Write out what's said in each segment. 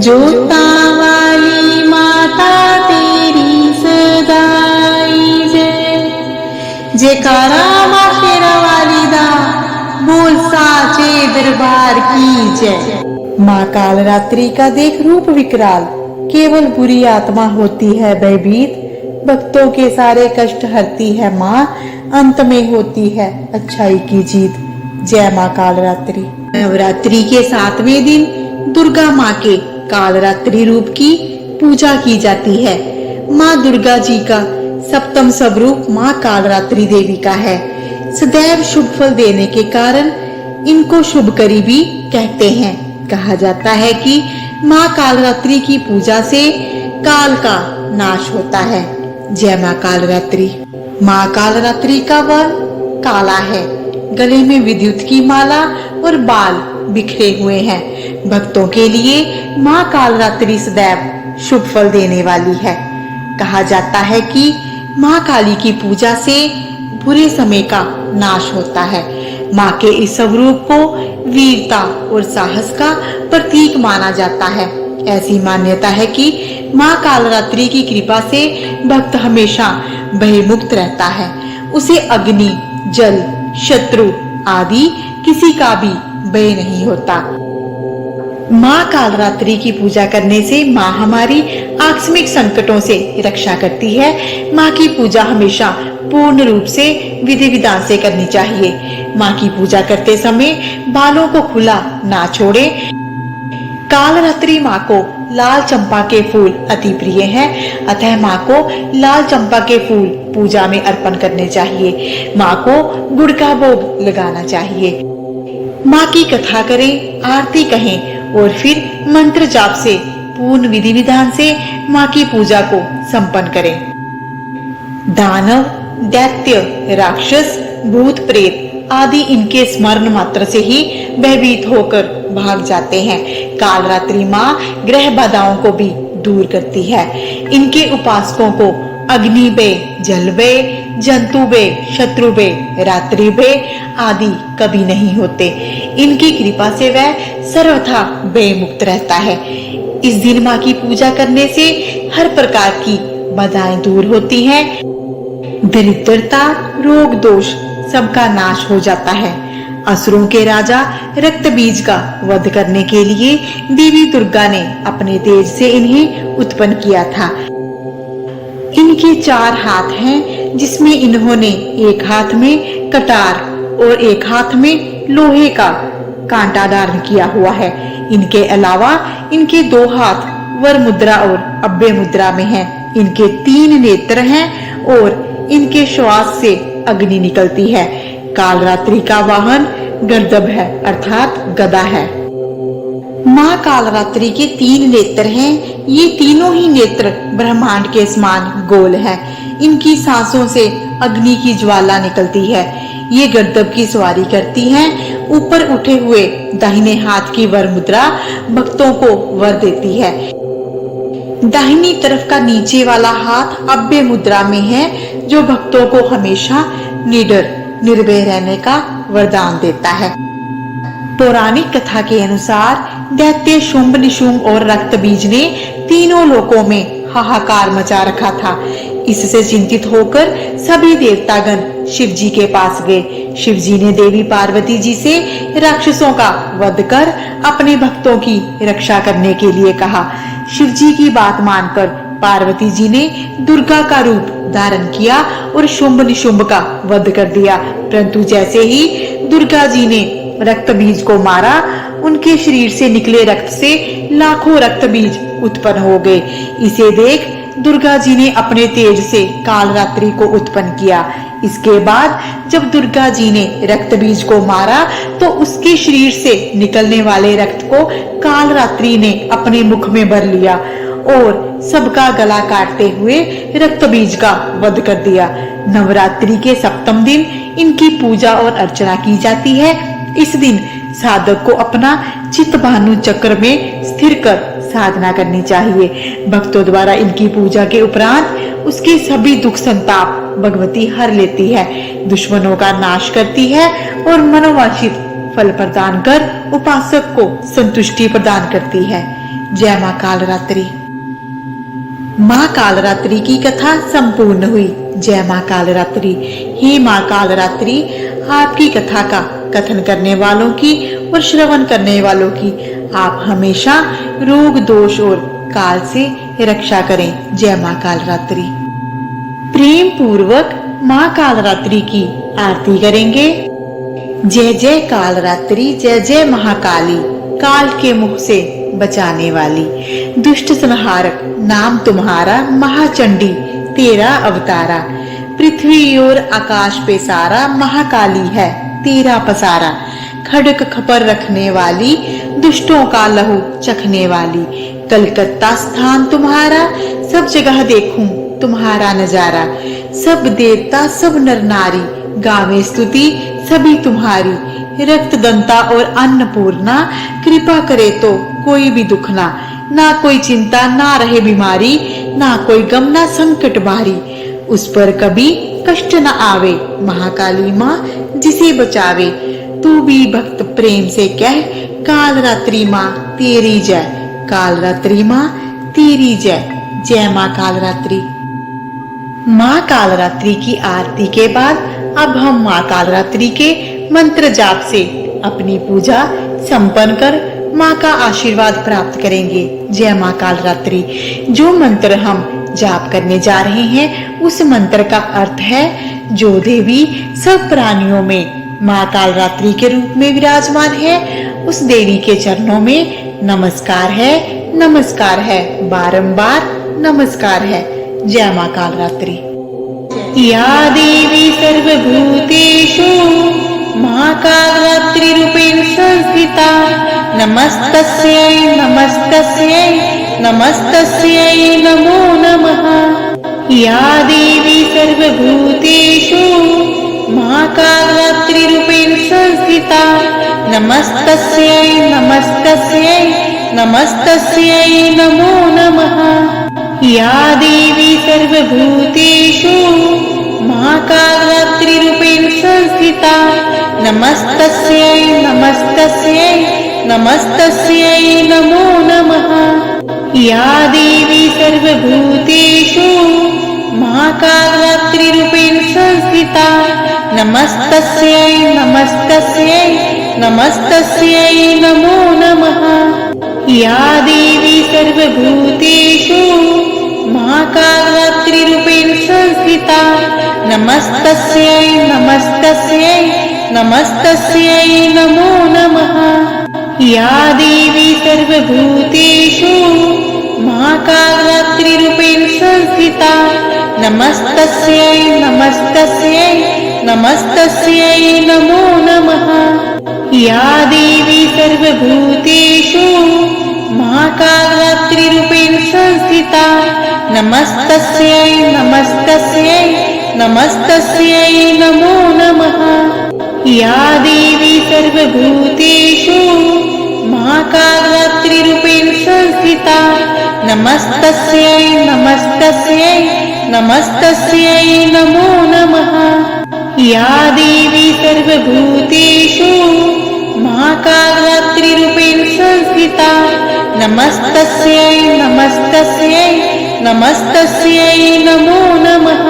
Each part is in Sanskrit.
जोता वाली माता तेरी सदाई जय। जयकारा माँ शेरा वाली दा, बोल साचे दरबार की जय। माँ कालरात्रि का देख रूप विकराल, केवल बुरी आत्मा होती है भयभीत। भक्तों के सारे कष्ट हरती है माँ, अंत में होती है अच्छाई की जीत। जय माँ कालरात्रि। नवरात्रि के 7वें दिन दुर्गा माँ के कालरात्रि रूप की पूजा की जाती है। माँ दुर्गा जी का सप्तम स्वरूप माँ कालरात्रि देवी का है। सदैव शुभ फल देने के कारण इनको शुभकरी भी कहते हैं। कहा जाता है कि माँ कालरात्रि की पूजा से काल का नाश होता है। जय माँ कालरात्रि। माँ कालरात्रि का वर्ण काला है, गले में विद्युत की माला और बाल बिखरे हुए हैं। भक्तों के लिए माँ कालरात्रि सदैव शुभ फल देने वाली है। कहा जाता है कि माँ काली की पूजा से बुरे समय का नाश होता है। माँ के इस स्वरूप को वीरता और साहस का प्रतीक माना जाता है। ऐसी मान्यता है कि माँ कालरात्रि की कृपा से भक्त हमेशा भयमुक्त रहता है। उसे अग्नि, जल, शत्रु आदि किसी का भी भय नहीं होता। माँ कालरात्रि की पूजा करने से माँ हमारी आकस्मिक संकटों से रक्षा करती है। माँ की पूजा हमेशा पूर्ण रूप से विधि विधान से करनी चाहिए। माँ की पूजा करते समय बालों को खुला ना छोड़े। कालरात्रि माँ को लाल चंपा के फूल अति प्रिय हैं, अतः माँ को लाल चंपा के फूल पूजा में अर्पण करने चाहिए। माँ को गुड़ का भोग लगाना चाहिए। माँ की कथा करें, आरती कहें और फिर मंत्र जाप से पूर्ण विधि विधान से माँ की पूजा को संपन्न करें। दानव, दैत्य, राक्षस, भूत प्रेत आदि इनके स्मरण मात्र से ही भयभीत होकर भाग जाते हैं। कालरात्रि माँ ग्रह बाधाओं को भी दूर करती है। इनके उपासकों को अग्नि बे, जल बे, जंतु बे, शत्रु बे, रात्रि बे आदि कभी नहीं होते। इनकी कृपा से वह सर्वथा बेमुक्त रहता है। इस दिन माँ की पूजा करने से हर प्रकार की बाधाएं दूर होती हैं। दरिद्रता, रोग दोष सबका नाश हो जाता है। असुरों के राजा रक्तबीज का वध करने के लिए देवी दुर्गा ने अपने तेज से इन्हें उत्पन्न किया था। इनके 4 हाथ हैं, जिसमें इन्होंने एक हाथ में कटार और एक हाथ में लोहे का कांटा धारण किया हुआ है। इनके अलावा इनके 2 हाथ वर मुद्रा और अभय मुद्रा में हैं। इनके 3 नेत्र हैं और इनके श्वास से अग्नि निकलती है। कालरात्रि का वाहन गर्दभ है, अर्थात गदा है। माँ कालरात्रि के 3 नेत्र हैं। ये तीनों ही नेत्र ब्रह्मांड के समान गोल हैं। इनकी सांसों से अग्नि की ज्वाला निकलती है। ये गर्दभ की सवारी करती हैं। ऊपर उठे हुए दाहिने हाथ की वर मुद्रा भक्तों को वर देती है। दाहिनी तरफ का नीचे वाला हाथ अभय मुद्रा में है, जो भक्तों को हमेशा निडर निर्भय रहने का वरदान देता है। पौराणिक कथा के अनुसार दैत्य शुंभ, निशुंभ और रक्तबीज ने तीनों लोकों में हाहाकार मचा रखा था। इससे चिंतित होकर सभी देवतागण शिव जी के पास गए। शिव जी ने देवी पार्वती जी से राक्षसों का वध कर अपने भक्तों की रक्षा करने के लिए कहा। शिव जी की बात मानकर पार्वती जी ने दुर्गा का रूप धारण किया और शुंभ निशुंभ का वध कर दिया। परंतु जैसे ही दुर्गा जी ने रक्त बीज को मारा, उनके शरीर से निकले रक्त से लाखों रक्त बीज उत्पन्न हो गए। इसे देख दुर्गा जी ने अपने तेज से कालरात्रि को उत्पन्न किया। इसके बाद जब दुर्गा जी ने रक्त बीज को मारा, तो उसके शरीर से निकलने वाले रक्त को कालरात्रि ने अपने मुख में भर लिया और सबका गला काटते हुए रक्त बीज का वध कर दिया। नवरात्रि के 7वें दिन इनकी पूजा और अर्चना की जाती है। इस दिन साधक को अपना चित्त भानु चक्र में स्थिर कर साधना करनी चाहिए। भक्तों द्वारा इनकी पूजा के उपरांत उसके सभी दुख संताप भगवती हर लेती है, दुश्मनों का नाश करती है और मनोवांछित फल प्रदान कर उपासक को संतुष्टि प्रदान करती है। जय मां कालरात्रि। मां कालरात्रि की कथा संपूर्ण हुई। जय मां कालरात्रि। हे मां कालरात्रि, आपकी कथा का कथन करने वालों की और श्रवण करने वालों की आप हमेशा रोग दोष और काल से रक्षा करें। जय मां कालरात्रि। प्रेम पूर्वक मां कालरात्रि की आरती करेंगे। जय जय कालरात्रि, जय जय महाकाली, काल के मुख से बचाने वाली, दुष्ट संहारक नाम तुम्हारा, महाचंडी तेरा अवतारा, पृथ्वी और आकाश पे सारा महाकाली है तेरा पसारा, खड़क खपर रखने वाली, दुष्टों का लहू चखने वाली, कलकत्ता स्थान तुम्हारा, सब जगह देखूं तुम्हारा नजारा, सब देवता सब नर नारी गावे स्तुति सभी तुम्हारी, रक्त दंता और अन्नपूर्णा, कृपा करे तो कोई भी दुख ना कोई चिंता ना रहे बीमारी, ना कोई गम ना संकट भारी, उस पर कभी कष्ट न आवे, महाकाली माँ जिसे बचावे, तू भी भक्त प्रेम से कह, कालरात्रि माँ तेरी जय, कालरात्रि माँ तेरी जय। जय माँ कालरात्रि। माँ कालरात्रि की आरती के बाद अब हम माँ कालरात्रि के मंत्र जाप से अपनी पूजा संपन्न कर माँ का आशीर्वाद प्राप्त करेंगे। जय माँ कालरात्रि। जो मंत्र हम जाप करने जा रहे हैं उस मंत्र का अर्थ है, जो देवी सब प्राणियों में माँ कालरात्रि के रूप में विराजमान है, उस देवी के चरणों में नमस्कार है, नमस्कार है, बारंबार नमस्कार है। जय माँ कालरात्रि। या देवी सर्वभूतेषु महाकालरात्रि रूपेण संस्थिता, नमस्तस्यै नमस्तस्यै नमस्तस्यै नमो नमः। या देवी सर्वभूतेषु महाकालरात्रि रूपेण संस्थिता, नमस्तस्यै नमस्तस्यै नमस्तस्यै नमो नमः। या देवी सर्वभूतेषु महाकालरात्रि रूपेण संस्थिता, नमस्तस्यै नमस्तस्यै नमस्तस्यै नमो नमः। या देवी सर्वभूतेषु महाकालरात्रि रूपेण संस्थिता, नमस्तस्यै नमस्तस्यै नमस्तस्यै नमो नमः। या देवी सर्वभूतेषु महाकालरात्रि रूपेण संस्थिता, नमस्तस्यै नमस्तस्यै नमस्तस्यै नमो नमः। या देवी सर्वभूतेषु महाकालरात्रि रूपेण संस्थिता, नमस्तस्यै नमस्तस्यै नमस्तस्यै नमो नमः। या देवी सर्वभूतेषु महाकालरात्रि रूपेण संस्थिता, नमस्तस्यै नमस्तस्यै नमस्तस्यै नमो नमः। या देवी सर्वभूतेषु महाकालरात्रि रूपेण संस्थिता, नमस्तस्यै नमस्तस्यै नमस्तस्यै नमो नमः। या देवी सर्वभूतेषु महाकालरात्रि रूपेण संस्थिता, नमस्तस्यै नमस्तस्यै नमस्तस्यै नमो नमः।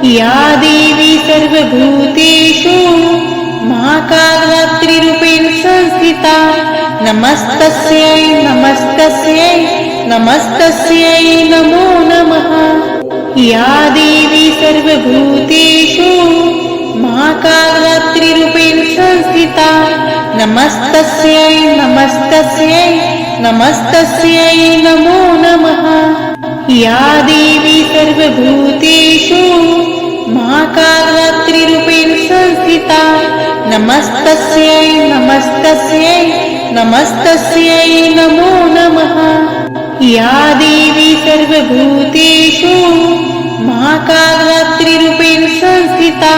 या देवी सर्वभूतेषु महाकालरात्रि रूपेण संस्थिता, नमस्तस्यै नमस्तस्यै नमस्तस्यै नमो नमः। या देवी सर्वभूतेषु महाकालरात्रि रूपेण संस्थिता, नमस्तस्यै नमस्तस्यै नमस्तस्यै नमो नमः। या देवी सर्वभूतेषु महाकालरात्रि रूपेण संस्थिता, नमस्तस्यै नमस्तस्यै नमस्तस्यै नमो नमः। या देवी सर्वभूतेषु महाकालरात्रि रूपेण संस्थिता,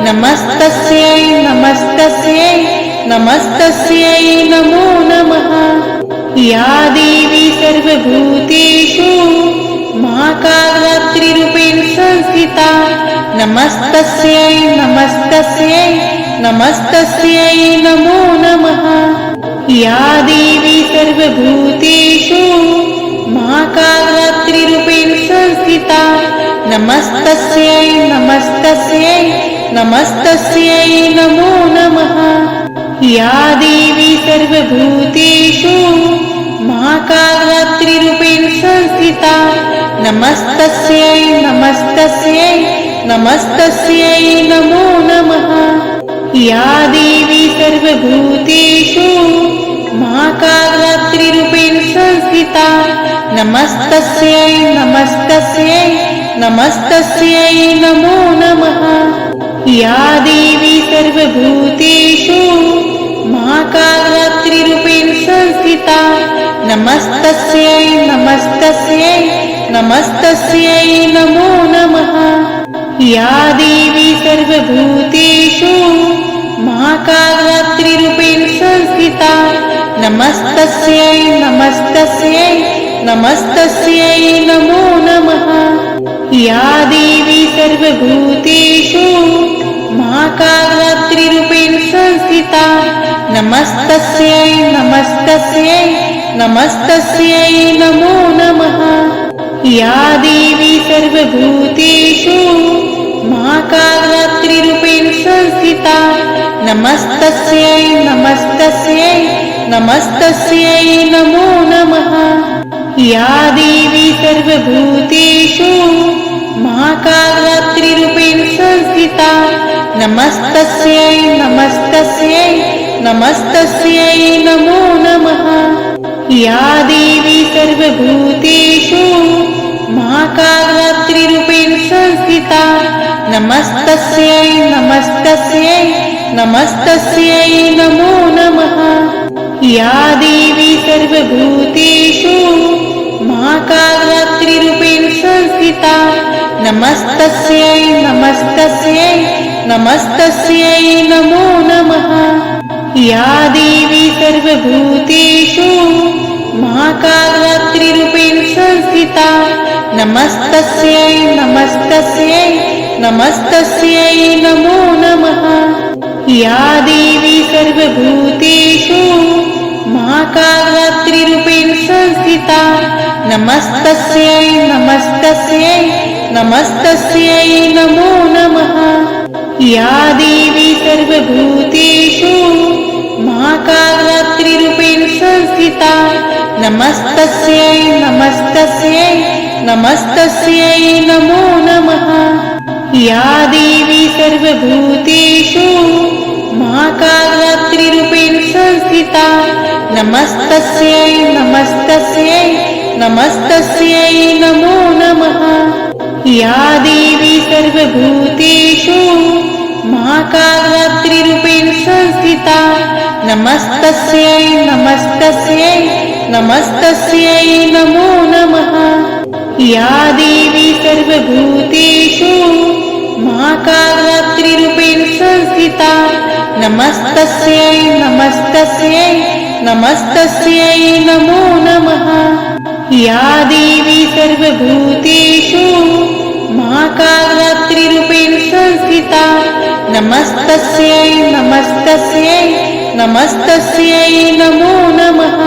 नमस्तस्यै नमस्तस्यै नमस्तस्यै नमो नमः। या देवी सर्वभूतेषु महाकालरात्रि रूपेण संस्थिता, नमस्तस्यै नमस्तस्यै नमस्तस्यै नमो नमः। या देवी सर्वभूतेषु महाकालरात्रिरूपेण संस्थिता नमस्तस्यै नमस्तस्यै नमस्तस्यै नमो नमः। या देवी सर्वभूतेषु महाकालरात्रिरूपेण संस्थिता नमस्तस्यै नमस्तस्यै नमस्तस्यै नमो नमः। या देवी सर्वभूतेषु महाकालरात्रिरूपेण संस्थिता नमस्तस्यै नमस्तस्यै नमस्तस्यै नमो नमः। या देवी सर्वभूतेषु महाकालरात्रिरूपेण संस्थिता नमस्तस्यै नमस्तस्यै नमस्तस्यै नमो नमः। या देवी सर्वभूतेषु महाकालरात्रिरूपेण संस्थिता नमस्तस्यै नमस्तस्यै नमस्तस्यै नमो नमः। या देवी सर्वभूतेषु महाकालरात्रिरूपेण संस्थिता नमस्तस्यै नमस्तस्यै नमस्तस्यै नमो नमः। या देवी सर्वभूतेषु महाकालरात्रिरूपेण संस्थिता नमस्तस्यै नमस्तस्यै नमस्तस्यै नमो नमः। या देवी सर्वभूतेषु महाकालरात्रिरूपेण संस्थिता नमस्तस्यै नमस्तस्यै नमस्तस्यै नमो नमः। या देवी सर्वभूतेषु महाकालरात्रिरूपेण संस्थिता नमस्तस्यै नमस्तस्यै नमस्तस्यै नमो नमः। या देवी सर्वभूतेषु महाकालरात्रिरूपेण संस्थिता नमस्तस्यै नमस्तस्यै नमस्तस्यै नमो नमः। या देवी सर्वभूतेषु महाकालरात्रिरूपेण संस्थिता नमस्तस्यै नमस्तस्यै नमस्तस्यै नमो नमः। या देवी सर्वभूतेषु महाकालरात्रिरूपेण संस्थिता नमस्तस्यै नमस्तस्यै नमस्तस्यै नमो नमः। या देवी सर्वभूतेषु महाकालरात्रिरूपेण संस्थिता नमस्तस्यै नमस्तस्यै नमस्तस्यै नमो नमः। या देवी सर्वभूतेषु महाकालरात्रिरूपेण संस्थिता नमस्तस्यै नमस्तस्यै नमस्तस्यै नमो नमः। या देवी सर्वभूतेषु महाकालरात्रिरूपेण संस्थिता नमस्तस्यै नमस्तस्यै नमस्तस्यै नमो नमः। या देवी सर्वभूतेषु महाकालरात्रिरूपेण संस्थिता नमस्तस्यै नमस्तस्यै नमस्तस्यै नमो नमः। या देवी सर्वभूतेषु महाकालरात्रिरूपेण संस्थिता नमस्तस्यै नमस्तस्यै नमस्तस्यै नमो नमः।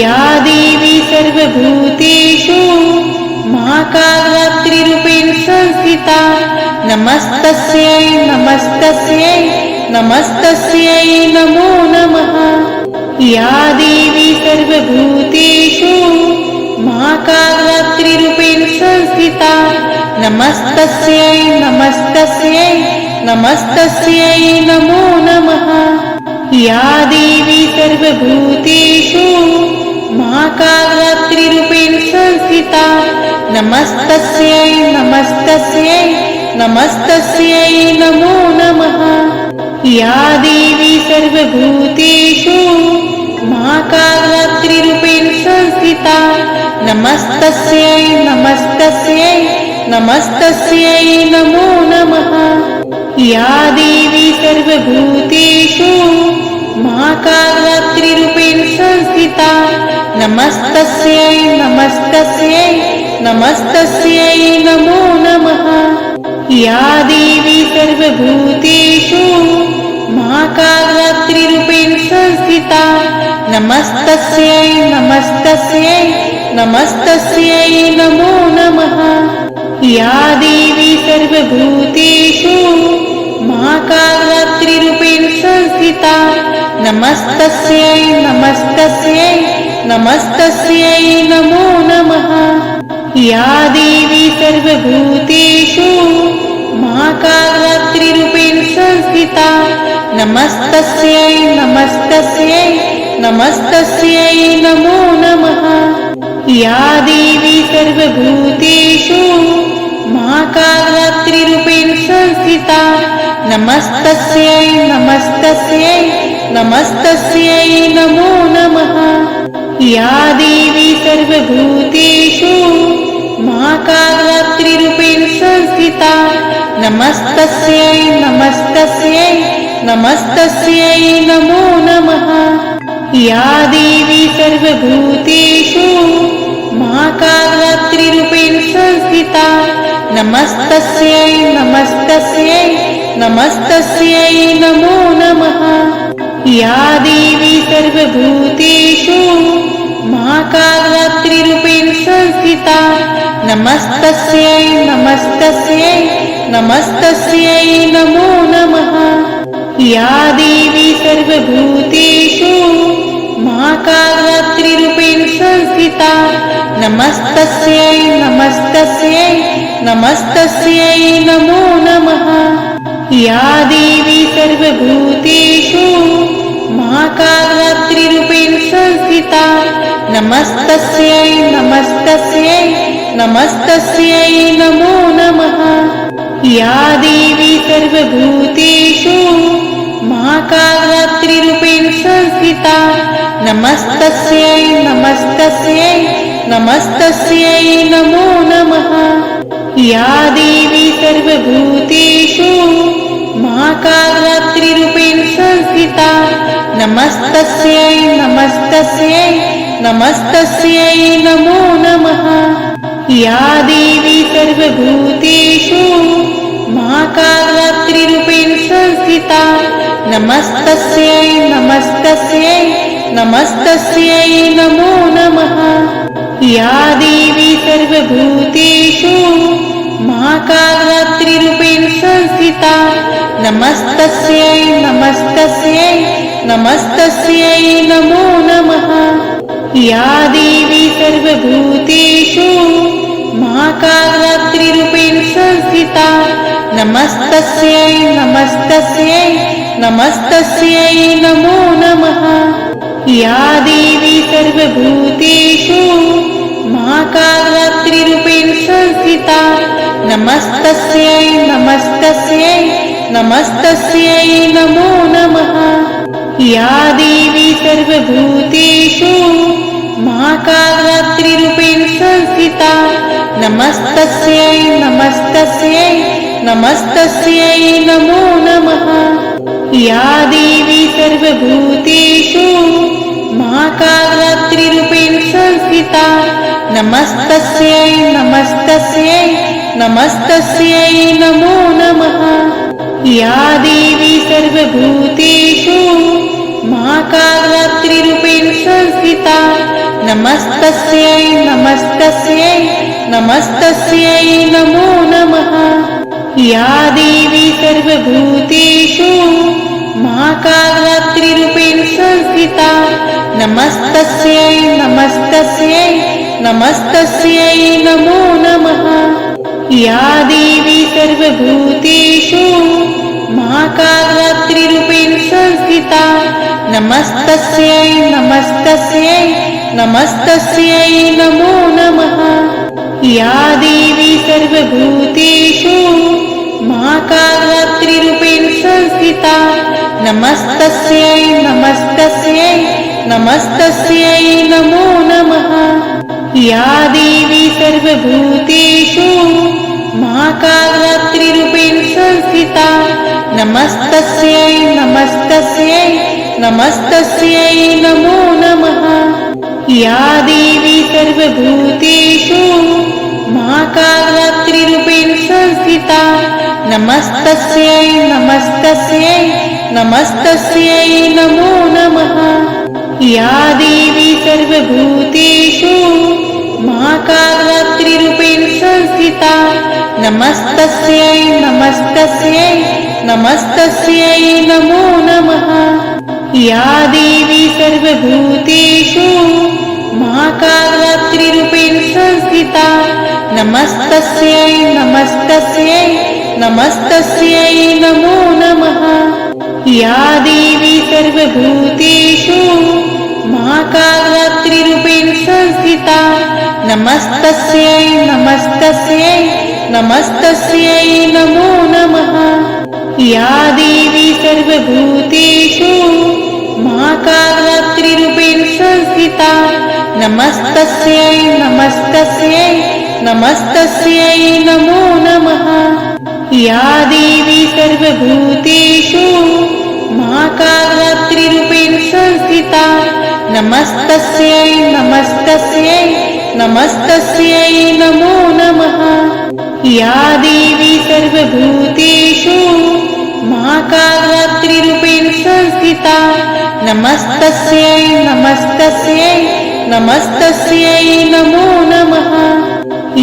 या देवी सर्वभूतेषु महाकालरात्रिरूपेण संस्थिता नमस्तस्यै नमस्तस्यै नमस्तस्यै नमो नमः। या देवी सर्वभूतेषु महाकालरात्रिरूपेण संस्थिता नमस्तस्यै नमस्तस्यै नमस्तस्यै नमो नमः। या देवी सर्वभूतेषु महाकालरात्रिरूपेण संस्थिता नमस्तस्यै नमस्तस्यै नमस्तस्यै नमो नमः। या देवी सर्वभूतेषु महाकालरात्रिरूपेण संस्थिता नमस्तस्यै नमस्तस्यै नमस्तस्यै नमो नमः। या देवी सर्वभूतेषु महाकालरात्रिरूपेण संस्थिता नमस्तस्यै नमस्तस्यै नमस्तस्यै नमो नमः। या देवी सर्वभूतेषु महाकालरात्रिरूपेण संस्थिता नमस्तस्यै नमस्तस्यै नमस्तस्यै नमो नमः। या देवी सर्वभूतेषु महाकालरात्रिरूपेण संस्थिता नमस्तस्यै नमस्तस्यै नमस्तस्यै नमो नमः। या देवी सर्वभूतेषु महाकालरात्रिरूपेण संस्थिता नमस्तस्यै नमस्तस्यै नमस्तस्यै नमो नमः। या देवी सर्वभूतेषु महाकालरात्रिरूपेण संस्थिता नमस्तस्यै नमस्तस्यै नमस्तस्यै नमो नमः। या देवी सर्वभूतेषु महाकालरात्रिरूपेण संस्थिता नमस्तस्यै नमस्तस्यै नमस्तस्यै नमो नमः। या देवी सर्वभूतेषु महाकालरात्रिरूपेण संस्थिता नमस्तस्यै नमस्तस्यै नमस्तस्यै नमो नमः। या देवी सर्वभूतेषु महाकालरात्रिरूपेण संस्थिता नमस्तस्यै नमस्तस्यै नमस्तस्यै नमो नमः। या देवी सर्वभूतेषु महाकालरात्रिरूपेण संस्थिता नमस्तस्यै नमस्तस्यै नमस्तस्यै नमो नमः। या देवी सर्वभूतेषु महाकालरात्रिरूपेण संस्थिता नमस्तस्यै नमस्तस्यै नमस्तस्यै नमो नमः। या देवी सर्वभूतेषु महाकालरात्रिरूपेण संस्थिता नमस्तस्यै नमस्तस्यै नमस्तस्यै नमो नमः। या देवी सर्वभूतेषु महाकालरात्रिरूपेण संस्थिता नमस्तस्यै नमस्तस्यै नमस्तस्यै नमो नमः। या देवी सर्वभूतेषु महाकालरात्रिरूपेण संस्थिता नमस्तस्यै नमस्तस्यै नमस्तस्यै नमो नमः। या देवी सर्वभूतेषु महाकालरात्रिरूपेण संस्थिता नमस्तस्यै नमस्तस्यै नमस्तस्यै नमो नमः। या देवी सर्वभूतेषु महाकालरात्रिरूपेण संस्थिता नमस्तस्यै नमस्तस्यै नमस्तस्यै नमो नमः। या देवी सर्वभूतेषु महाकालरात्रिरूपेण संस्थिता नमस्तस्यै नमस्तस्यै नमस्तस्यै नमो नमः। या देवी सर्वभूतेषु महाकालरात्रिरूपेण संस्थिता नमस्तस्यै नमस्तस्यै नमस्तस्यै नमो नमः। या देवी सर्वभूतेषु महाकालरात्रिरूपेण संस्थिता नमस्तस्यै नमस्तस्यै नमस्तस्यै नमो नमः। या देवी सर्वभूतेषु महाकालरात्रिरूपेण संस्थिता नमस्तस्यै नमस्तस्यै नमस्तस्यै नमो नमः। या देवी सर्वभूतेषु महाकालरात्रिरूपेण संस्थिता नमस्तस्यै नमस्तस्यै नमस्तस्यै नमो नमः। या देवी सर्वभूतेषु महाकालरात्रिरूपेण संस्थिता नमस्तस्यै नमस्तस्यै नमस्तस्यै नमो नमः। या देवी सर्वभूतेषु महाकालरात्रिरूपेण संस्थिता नमस्तस्यै नमस्तस्यै नमस्तस्यै नमो नमः। या देवी सर्वभूतेषु महाकालरात्रिरूपेण संस्थिता नमस्तस्यै नमस्तस्यै नमस्तस्यै नमो नमः। या देवी सर्वभूतेषु महाकालरात्रिरूपेण संस्थिता नमस्तस्यै नमस्तस्यै नमस्तस्यै नमो नमः। या देवी सर्वभूतेषु महाकालरात्रिरूपेण संस्थिता नमस्तस्यै नमस्तस्यै नमस्तस्यै नमो नमः। या देवी सर्वभूतेषु महाकालरात्रिरूपेण संस्थिता नमस्तस्यै नमस्तस्यै नमस्तस्यै नमो नमः। या देवी सर्वभूतेषु महाकालरात्रिरूपेण संस्थिता नमस्तस्यै नमस्तस्यै नमस्तस्यै नमो नमः। या देवी सर्वभूतेषु महाकालरात्रिरूपेण संस्थिता नमस्तस्यै नमस्तस्यै नमस्तस्यै नमो नमः। या देवी सर्वभूतेषु महाकालरात्रिरूपेण संस्थिता नमस्तस्यै नमस्तस्यै नमस्तस्यै नमो नमः। या देवी सर्वभूतेषु महाकालरात्रिरूपेण संस्थिता नमस्तस्यै नमस्तस्यै नमस्तस्यै नमो नमः।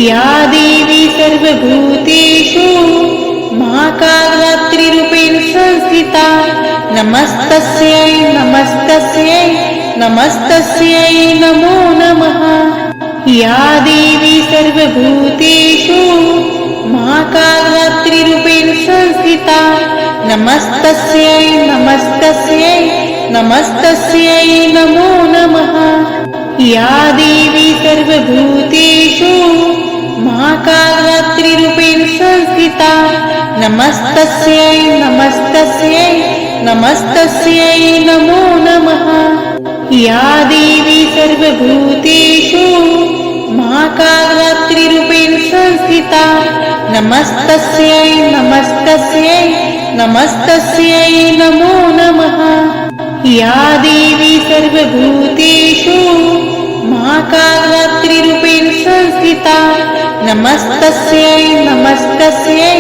या देवी सर्वभूतेषु महाकालरात्रिरूपेण संस्थिता नमस्तस्यै नमस्तस्यै नमस्तस्यै नमो नमः। या देवी सर्वभूतेषु महाकालरात्रिरूपेण संस्थिता नमस्तस्यै नमस्तस्यै नमस्तस्यै नमो नमः। या देवी सर्वभूतेषु महाकालरात्रिरूपेण संस्थिता नमस्तस्यै नमस्तस्यै नमस्तस्यै नमो नमः। या देवी सर्वभूतेषु महाकालरात्रिरूपेण संस्थिता नमस्तस्यै नमस्तस्यै नमस्तस्यै नमो नमः। या देवी सर्वभूतेषु महाकालरात्रिरूपेण संस्थिता नमस्तस्यै नमस्तस्यै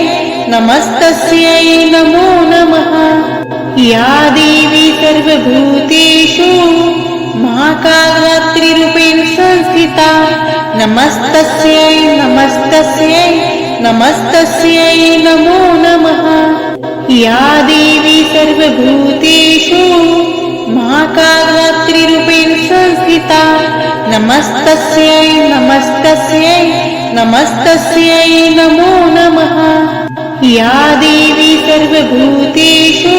नमस्तस्यै नमो नमः। या देवी सर्वभूतेषु महाकालरात्रिरूपेण संस्थिता नमस्तस्यै नमस्तस्यै नमस्तस्यै नमो नमः। या देवी सर्वभूतेषु महाकालरात्रिरूपेण संस्थिता नमस्तस्यै नमस्तस्यै नमस्तस्यै नमो नमः। या देवी सर्वभूतेषु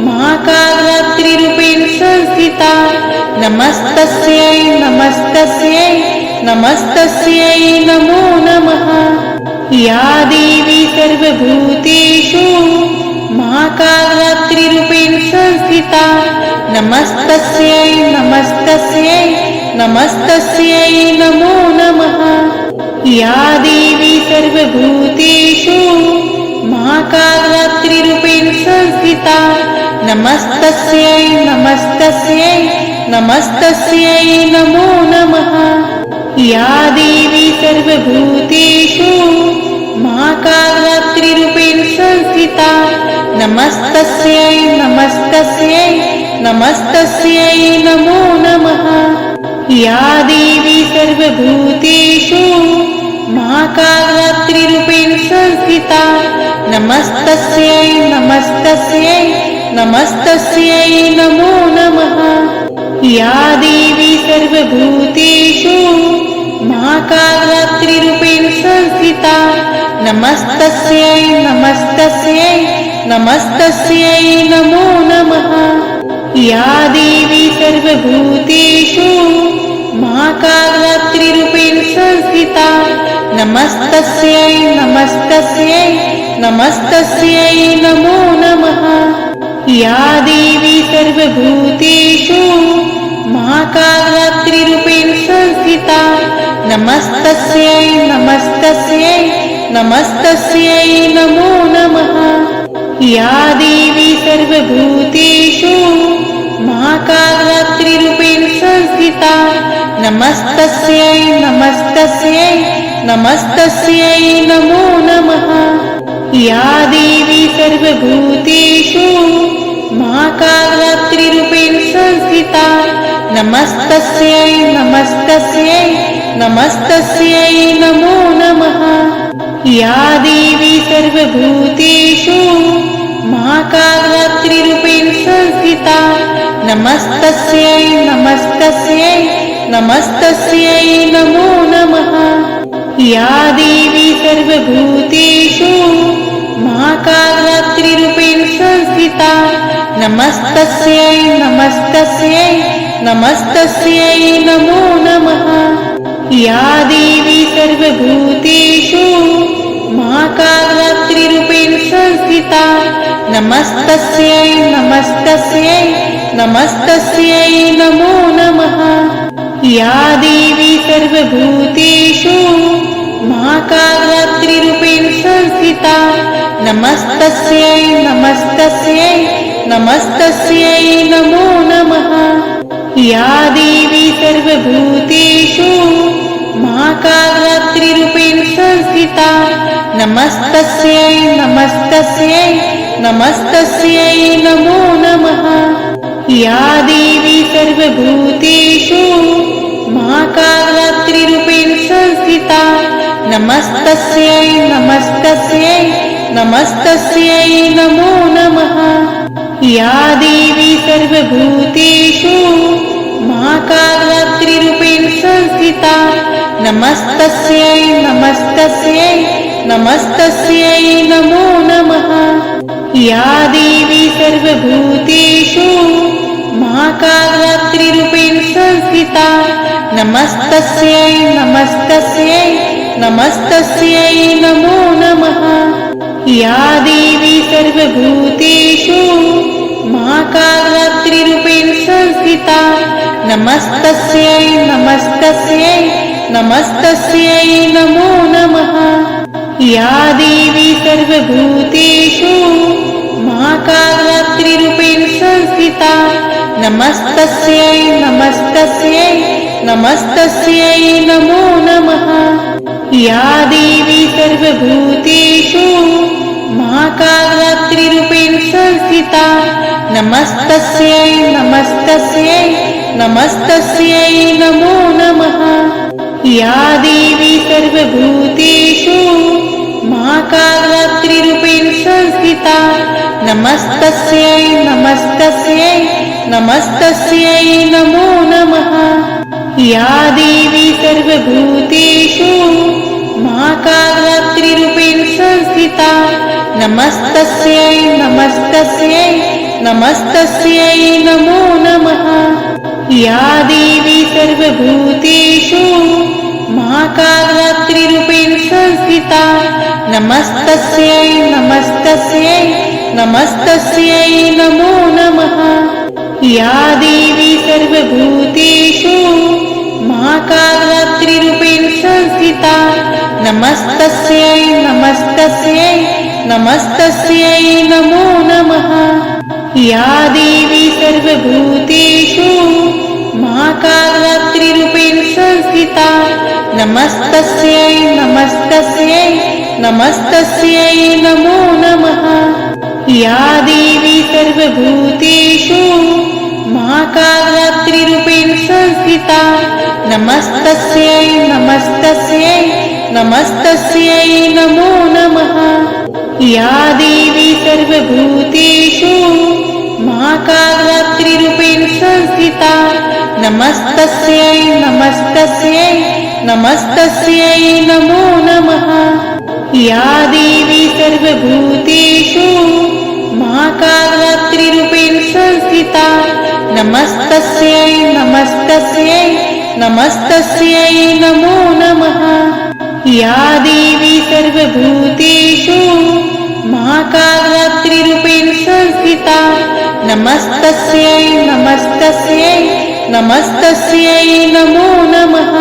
महाकालरात्रिरूपेण संस्थिता नमस्तस्यै नमस्तस्यै नमस्तस्यै नमो नमः। या देवी सर्वभूतेषु महाकालरात्रिरूपेण संस्थिता नमस्तस्यै नमस्तस्यै नमस्तस्यै नमो नमः। या देवी सर्वभूतेषु महाकालरात्रिरूपेण संस्थिता नमस्तस्यै नमस्तस्यै नमस्तस्यै नमो नमः। या देवी सर्वभूतेषु महाकालरात्रिरूपेण संस्थिता नमस्तस्यै नमस्तस्यै नमस्तस्यै नमो नमः। या देवी सर्वभूतेषु महाकालरात्रिरूपेण संस्थिता नमस्तस्यै नमस्तस्यै नमस्तस्यै नमो नमः। या देवी सर्वभूतेषु महाकालरात्रिरूपेण संस्थिता नमस्तस्यै नमस्तस्यै नमस्तस्यै नमो नमः। या देवी सर्वभूतेषु महाकालरात्रिरूपेण संस्थिता नमस्तस्यै नमस्तस्यै नमस्तस्यै नमो नमः। या देवी सर्वभूतेषु महाकालरात्रिरूपेण संस्थिता नमस्तस्यै नमस्तस्यै नमस्तस्यै नमो नमः। या देवी सर्वभूतेषु महाकालरात्रिरूपेण संस्थिता नमस्तस्यै नमस्तस्यै नमस्तस्यै नमो नमः। या देवी सर्वभूतेषु महाकालरात्रिरूपेण संस्थिता नमस्तस्यै नमस्तस्यै नमस्तस्यै नमो नमः। या देवी सर्वभूतेषु महाकालरात्रिरूपेण संस्थिता नमस्तस्यै नमस्तस्यै नमस्तस्यै नमो नमः। या देवी सर्वभूतेषु महाकालरात्रिरूपेण संस्थिता नमस्तस्यै नमस्तस्यै नमस्तस्यै नमो नमः। या देवी सर्वभूतेषु महाकालरात्रिरूपेण संस्थिता नमस्तस्यै नमस्तस्यै नमस्तस्यै नमो नमः। या देवी सर्वभूतेषु महाकालरात्रिरूपेण संस्थिता नमस्तस्यै नमस्तस्यै नमस्तस्यै नमो नमः। या देवी सर्वभूतेषु महाकालरात्रिरूपेण संस्थिता नमस्तस्यै नमस्तस्यै नमस्तस्यै नमो नमः। या देवी सर्वभूतेषु महाकालरात्रिरूपेण संस्थिता नमस्तस्यै नमस्तस्यै नमस्तस्यै नमो नमः। या देवी सर्वभूतेषु महाकालरात्रिरूपेण संस्थिता नमस्तस्यै नमस्तस्यै नमस्तस्यै नमो नमः। या देवी सर्वभूतेषु महाकालरात्रिरूपेण संस्थिता नमस्तस्यै नमस्तस्यै नमस्तस्यै नमो नमः। या देवी सर्वभूतेषु महाकालरात्रिरूपेण संस्थिता नमस्तस्यै नमस्तस्यै नमस्तस्यै नमो नमः। या देवी सर्वभूतेषु महाकालरात्रिरूपेण संस्थिता नमस्तस्यै नमस्तस्यै नमस्तस्यै नमो नमः। या देवी सर्वभूतेषु महाकालरात्रिरूपेण संस्थिता नमस्तस्यै नमस्तस्यै नमस्तस्यै नमो नमः। या देवी सर्वभूतेषु महाकालरात्रिरूपेण संस्थिता नमस्तस्यै नमस्तस्यै नमस्तस्यै नमो नमः। या देवी सर्वभूतेषु महाकालरात्रिरूपेण संस्थिता नमस्तस्यै नमस्तस्यै नमस्तस्यै नमो नमः। या देवी सर्वभूतेषु महाकालरात्रिरूपेण संस्थिता नमस्तस्यै नमस्तस्यै नमस्तस्यै नमो नमः। या देवी सर्वभूतेषु महाकालरात्रिरूपेण संस्थिता नमस्तस्यै नमस्तस्यै नमस्तस्यै नमो नमः। या देवी सर्वभूतेषु महाकालरात्रिरूपेण संस्थिता नमस्तस्यै नमस्तस्यै नमस्तस्यै नमो नमः। या देवी सर्वभूतेषु महाकालरात्रिरूपेण संस्थिता नमस्तस्यै नमस्तस्यै नमस्तस्यै नमो नमः। या देवी सर्वभूतेषु महाकालरात्रिरूपेण संस्थिता नमस्तस्यै नमस्तस्यै नमस्तस्यै नमो नमः। या देवी सर्वभूतेषु महाकालरात्रिरूपेण संस्थिता नमस्तस्यै नमस्तस्यै नमस्तस्यै नमो नमः। या देवी सर्वभूतेषु महाकालरात्रिरूपेण संस्थिता नमस्तस्यै नमस्तस्यै नमस्तस्यै नमो नमः।